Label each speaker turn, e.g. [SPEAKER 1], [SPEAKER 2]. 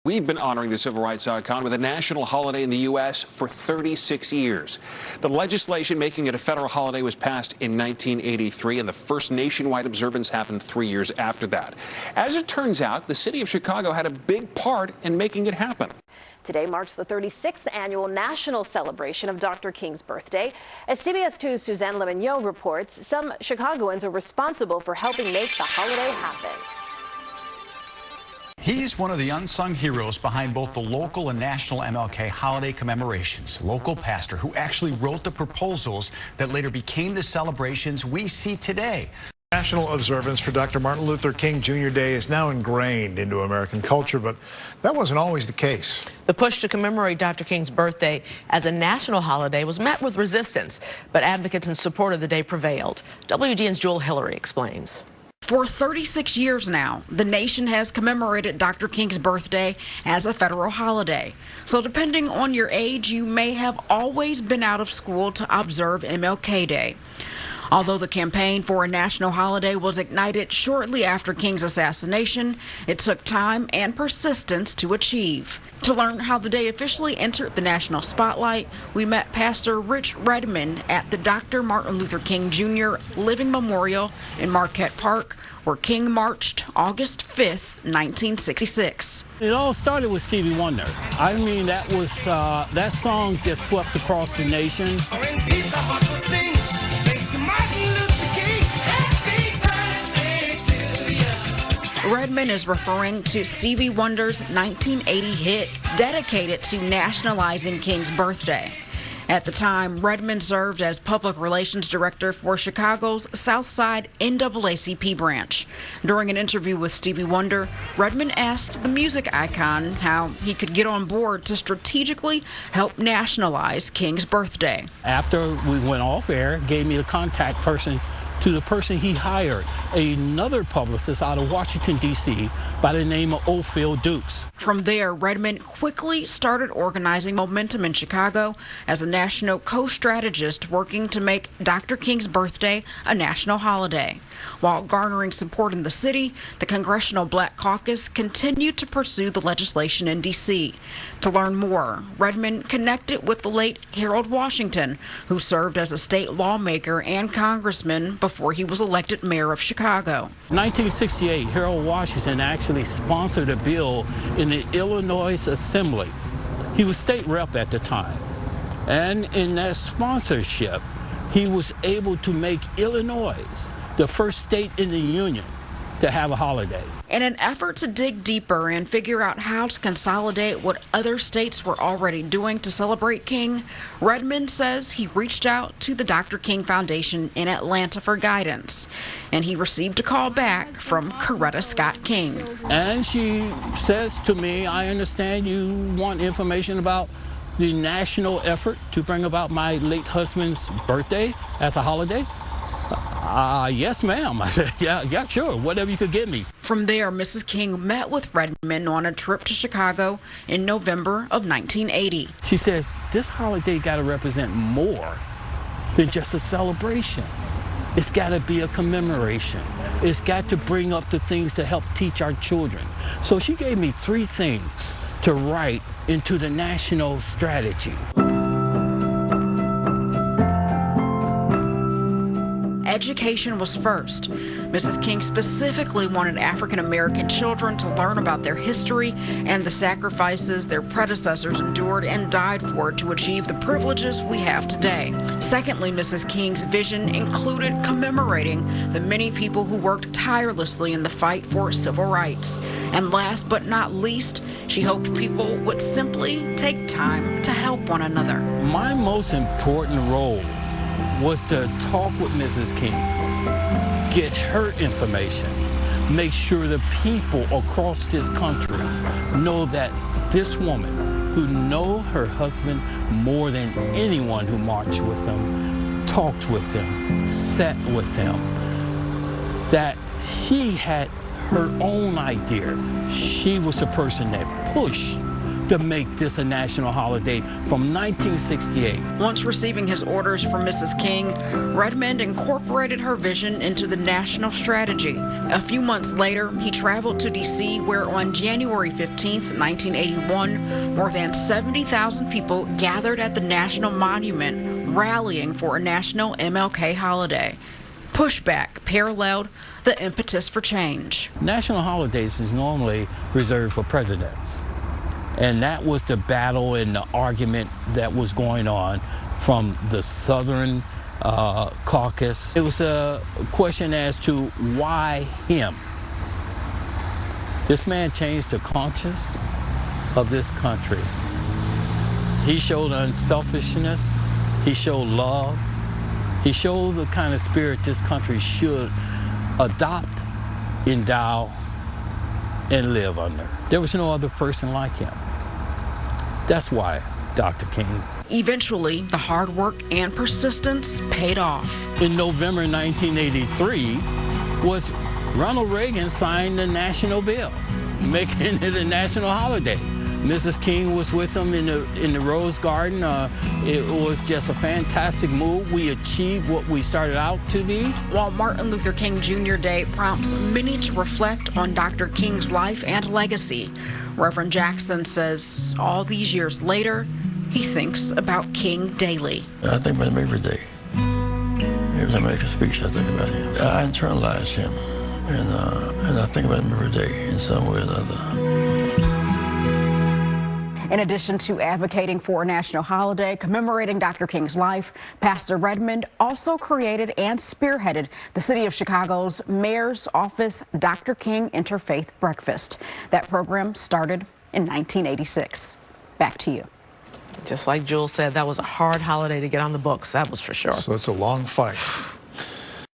[SPEAKER 1] We've been honoring the civil rights icon with a national holiday in the U.S. for 36 years. The legislation making it a federal holiday was passed in 1983, and the first nationwide observance happened 3 years after that. As it turns out, the city of Chicago had a big part in making it happen.
[SPEAKER 2] Today marks the 36th annual national celebration of Dr. King's birthday. As CBS 2's Suzanne Lemonnier reports, some Chicagoans are responsible for helping make the holiday happen.
[SPEAKER 3] He's one of the unsung heroes behind both the local and national MLK holiday commemorations. Local pastor who actually wrote the proposals that later became the celebrations we see today.
[SPEAKER 4] National observance for Dr. Martin Luther King Jr. Day is now ingrained into American culture, but that wasn't always the case.
[SPEAKER 5] The push to commemorate Dr. King's birthday as a national holiday was met with resistance, but advocates in support of the day prevailed. WGN's Jewel Hillary explains.
[SPEAKER 6] For 36 years now, the nation has commemorated Dr. King's birthday as a federal holiday. So depending on your age, you may have always been out of school to observe MLK Day. Although the campaign for a national holiday was ignited shortly after King's assassination, it took time and persistence to achieve. To learn how the day officially entered the national spotlight, we met Pastor Rich Redmond at the Dr. Martin Luther King Jr. Living Memorial in Marquette Park, where King marched August 5th, 1966.
[SPEAKER 7] It all started with Stevie Wonder. I mean, that song just swept across the nation.
[SPEAKER 6] Redmond is referring to Stevie Wonder's 1980 hit dedicated to nationalizing King's birthday. At the time, Redmond served as public relations director for Chicago's Southside NAACP branch. During an interview with Stevie Wonder, Redmond asked the music icon how he could get on board to strategically help nationalize King's birthday.
[SPEAKER 7] After we went off air, gave me the contact person to the person he hired, another publicist out of Washington, D.C. by the name of Ophil Dukes.
[SPEAKER 6] From there, Redmond quickly started organizing momentum in Chicago as a National Co-Strategist working to make Dr. King's birthday a national holiday. While garnering support in the city, the Congressional Black Caucus continued to pursue the legislation in D.C. To learn more, Redmond connected with the late Harold Washington, who served as a state lawmaker and congressman before he was elected mayor of Chicago.
[SPEAKER 7] In 1968, Harold Washington actually sponsored a bill in the Illinois Assembly. He was state rep at the time. And in that sponsorship, he was able to make Illinois the first state in the union to have a holiday.
[SPEAKER 6] In an effort to dig deeper and figure out how to consolidate what other states were already doing to celebrate King, Redmond says he reached out to the Dr. King Foundation in Atlanta for guidance, and he received a call back from Coretta Scott King.
[SPEAKER 7] And she says to me, I understand you want information about the national effort to bring about my late husband's birthday as a holiday. Yes, ma'am. I said, yeah, sure, whatever you could get me.
[SPEAKER 6] From there, Mrs. King met with Redmond on a trip to Chicago in November of 1980.
[SPEAKER 7] She says, this holiday got to represent more than just a celebration. It's got to be a commemoration. It's got to bring up the things to help teach our children. So she gave me 3 things to write into the national strategy.
[SPEAKER 6] Education was first. Mrs. King specifically wanted African American children to learn about their history and the sacrifices their predecessors endured and died for to achieve the privileges we have today. Secondly, Mrs. King's vision included commemorating the many people who worked tirelessly in the fight for civil rights. And last but not least, she hoped people would simply take time to help one another.
[SPEAKER 7] My most important role was to talk with Mrs. King, get her information, make sure the people across this country know that this woman who know her husband more than anyone who marched with him, talked with him, sat with him, that she had her own idea. She was the person that pushed to make this a national holiday from 1968.
[SPEAKER 6] Once receiving his orders from Mrs. King, Redmond incorporated her vision into the national strategy. A few months later, he traveled to D.C., where on January 15, 1981, more than 70,000 people gathered at the National Monument, rallying for a national MLK holiday. Pushback paralleled the impetus for change.
[SPEAKER 7] National holidays is normally reserved for presidents. And that was the battle and the argument that was going on from the Southern caucus. It was a question as to why him. This man changed the conscience of this country. He showed unselfishness, he showed love, he showed the kind of spirit this country should adopt, endow, and live under. There was no other person like him. That's why Dr. King.
[SPEAKER 6] Eventually, the hard work and persistence paid off.
[SPEAKER 7] In November 1983, was Ronald Reagan signed the national bill, making it a national holiday. Mrs. King was with him in the Rose Garden. It was just a fantastic move. We achieved what we started out to be.
[SPEAKER 6] While Martin Luther King Jr. Day prompts many to reflect on Dr. King's life and legacy, Reverend Jackson says all these years later, he thinks about King daily.
[SPEAKER 8] I think about him every day. Every time I make a speech, I think about him. I internalize him, and I think about him every day in some way or another.
[SPEAKER 6] In addition to advocating for a national holiday commemorating Dr. King's life, Pastor Redmond also created and spearheaded the City of Chicago's Mayor's Office Dr. King Interfaith Breakfast. That program started in 1986. Back to you.
[SPEAKER 5] Just like Jules said, that was a hard holiday to get on the books, that was for sure.
[SPEAKER 4] So it's a long fight.